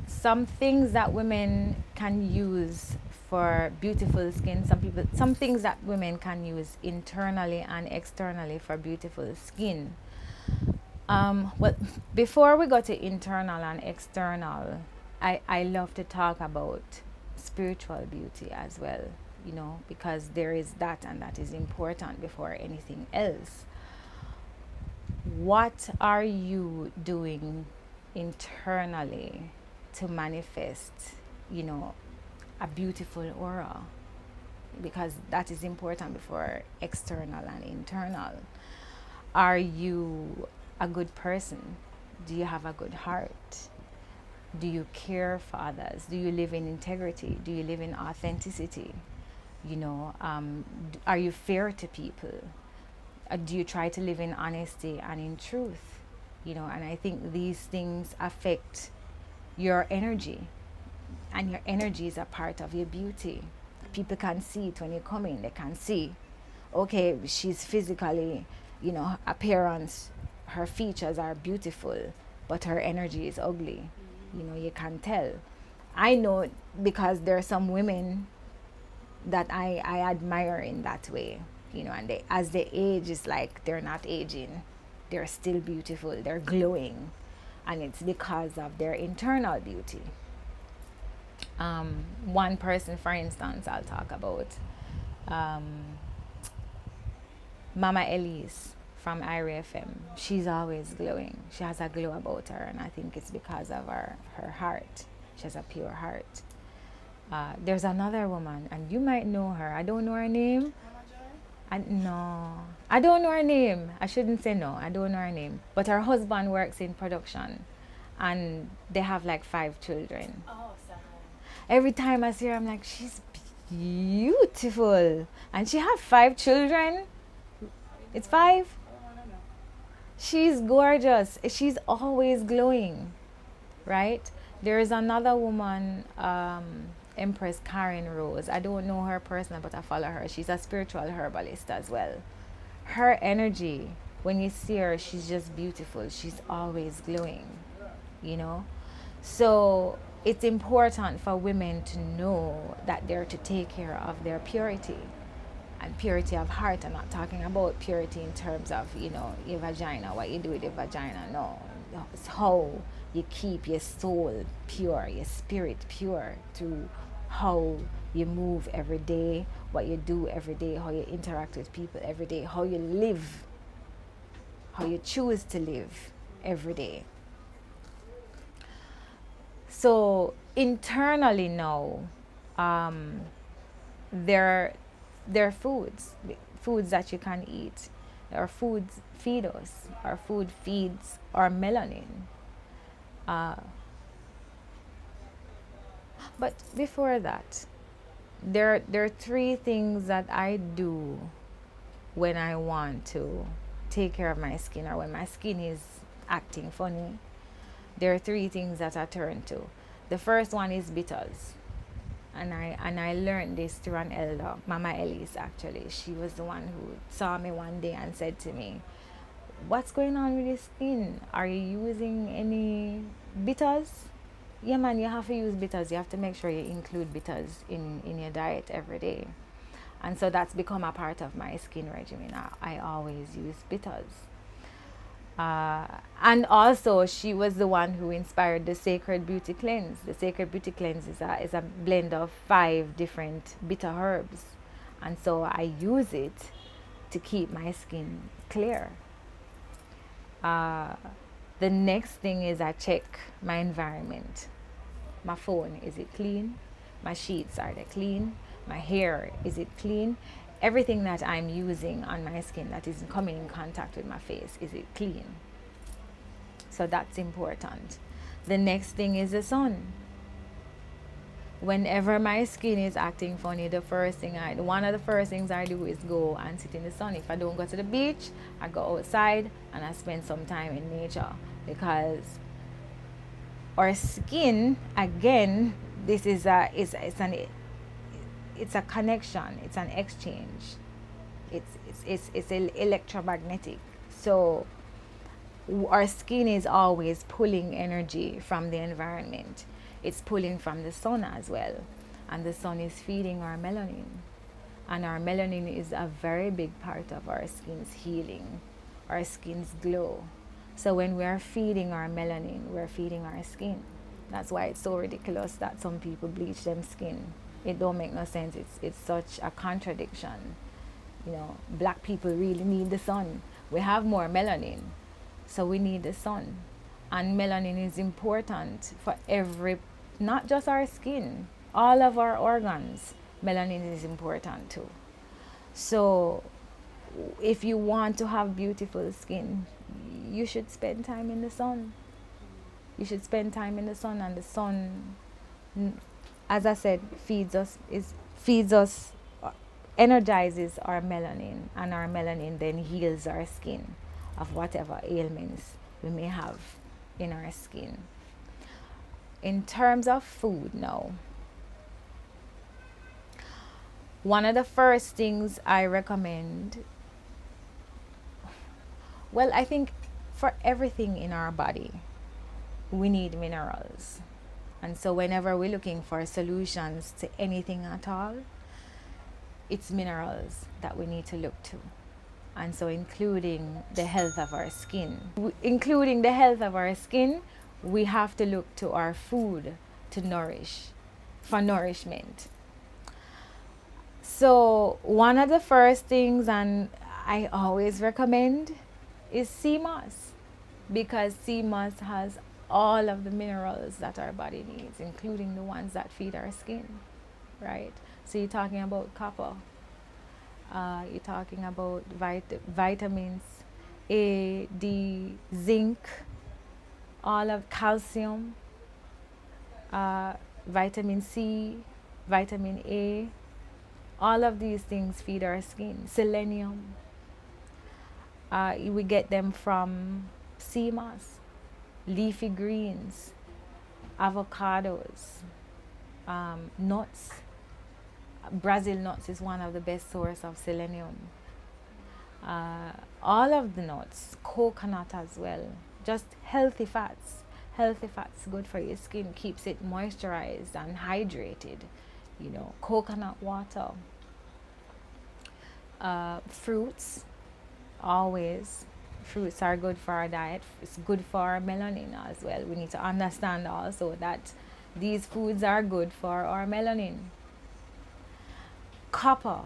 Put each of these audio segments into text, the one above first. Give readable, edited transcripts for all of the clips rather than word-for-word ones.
Some things that women can use for beautiful skin, some things that women can use internally and externally for beautiful skin. Well, before we go to internal and external, I love to talk about spiritual beauty as well, because there is that, and that is important before anything else. What are you doing internally to manifest, a beautiful aura? Because that is important before external and internal. Are you a good person? Do you have a good heart? Do you care for others? Do you live in integrity? Do you live in authenticity? Are you fair to people? Do you try to live in honesty and in truth? And I think these things affect your energy, and your energy is a part of your beauty. People can see it when you come in. They can see, okay, she's physically, appearance, her features are beautiful, but her energy is ugly. You can tell. I know, because there are some women that I admire in that way, and as they age, it's like they're not aging. They're still beautiful, they're glowing, and it's because of their internal beauty. One person, for instance, I'll talk about, Mama Elise from Ira FM. She's always glowing. She has a glow about her, and I think it's because of her heart. She has a pure heart. There's another woman, and you might know her. I don't know her name. No, I don't know her name. I shouldn't say no. I don't know her name. But her husband works in production, and they have like 5 children. Oh, sorry. Every time I see her, I'm like, she's beautiful, and she have 5 children. It's 5. She's gorgeous. She's always glowing, right? There is another woman, Empress Karen Rose. I don't know her personally, but I follow her. She's a spiritual herbalist as well. Her energy, when you see her, she's just beautiful. She's always glowing, So it's important for women to know that they're to take care of their purity. And purity of heart. I'm not talking about purity in terms of, your vagina, what you do with your vagina. No. It's how you keep your soul pure, your spirit pure, through how you move every day, what you do every day, how you interact with people every day, how you live, how you choose to live every day. So internally now, there are foods that you can eat. Our foods feed us. Our food feeds our melanin. But before that, there are 3 things that I do when I want to take care of my skin, or when my skin is acting funny. There are 3 things that I turn to. The first one is bitters. And I learned this through an elder, Mama Elise actually. She was the one who saw me one day and said to me, "What's going on with your skin? Are you using any bitters?" Yeah man, you have to use bitters. You have to make sure you include bitters in your diet every day. And so that's become a part of my skin regimen. I always use bitters. And also, she was the one who inspired the Sacred Beauty Cleanse. The Sacred Beauty Cleanse is a blend of 5 different bitter herbs. And so I use it to keep my skin clear. The next thing is I check my environment. My phone, is it clean? My sheets, are they clean? My hair, is it clean? Everything that I'm using on my skin that is coming in contact with my face, is it clean? So that's important. The next thing is the sun. Whenever my skin is acting funny, one of the first things I do is go and sit in the sun. If I don't go to the beach, I go outside and I spend some time in nature, because our skin, again, this is it's a connection, it's an exchange, it's electromagnetic. So our skin is always pulling energy from the environment. It's pulling from the sun as well. And the sun is feeding our melanin. And our melanin is a very big part of our skin's healing, our skin's glow. So when we are feeding our melanin, we're feeding our skin. That's why it's so ridiculous that some people bleach them skin. It don't make no sense. It's such a contradiction. You know, black people really need the sun. We have more melanin, so we need the sun. And melanin is important for not just our skin, all of our organs. Melanin is important too. So if you want to have beautiful skin, you should spend time in the sun. You should spend time in the sun, and the sun, as I said, feeds us, energizes our melanin, and our melanin then heals our skin of whatever ailments we may have in our skin. In terms of food now, one of the first things I recommend, well, I think for everything in our body, we need minerals. And so whenever we're looking for solutions to anything at all, it's minerals that we need to look to. And so including the health of our skin. Including the health of our skin, we have to look to our food for nourishment. So one of the first things, and I always recommend, is sea moss, because sea moss has all of the minerals that our body needs, including the ones that feed our skin, right? So you're talking about copper, you're talking about vitamins A, D, zinc, all of calcium, vitamin C, vitamin A. All of these things feed our skin. Selenium, we get them from sea moss, leafy greens, avocados, nuts. Brazil nuts is one of the best sources of selenium. All of the nuts, coconut as well, just healthy fats. Healthy fats good for your skin, keeps it moisturized and hydrated. You know, coconut water. Fruits, always. Fruits are good for our diet. It's good for our melanin as well. We need to understand also that these foods are good for our melanin. Copper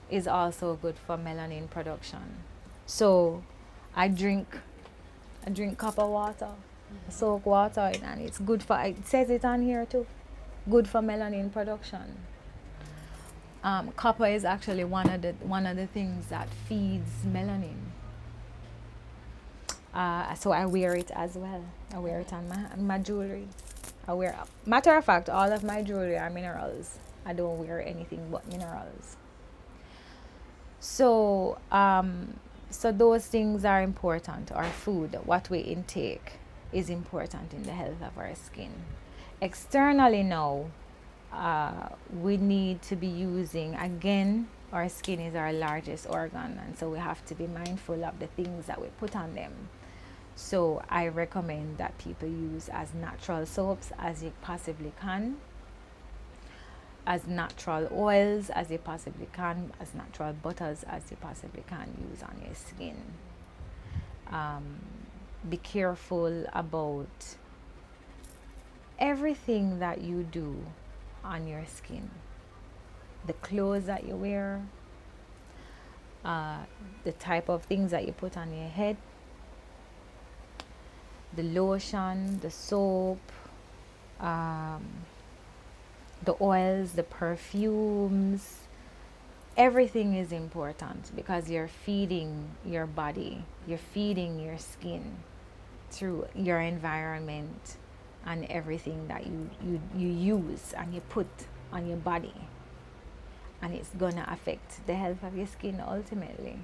is also good for melanin production. So I drink copper water, soak water, and it's good for, it says it on here too, good for melanin production. Copper is actually one of the things that feeds melanin. So I wear it as well. I wear it on my jewelry. Matter of fact, all of my jewelry are minerals. I don't wear anything but minerals. So so those things are important. Our food, what we intake, is important in the health of our skin. Externally now, we need to be using, again, our skin is our largest organ, and so we have to be mindful of the things that we put on them. So I recommend that people use as natural soaps as you possibly can, as natural oils as you possibly can, as natural butters as you possibly can use on your skin. Be careful about everything that you do on your skin. The clothes that you wear, the type of things that you put on your head, the lotion, the soap, the oils, the perfumes. Everything is important because you're feeding your body, you're feeding your skin through your environment and everything that you use and you put on your body, and it's gonna affect the health of your skin ultimately.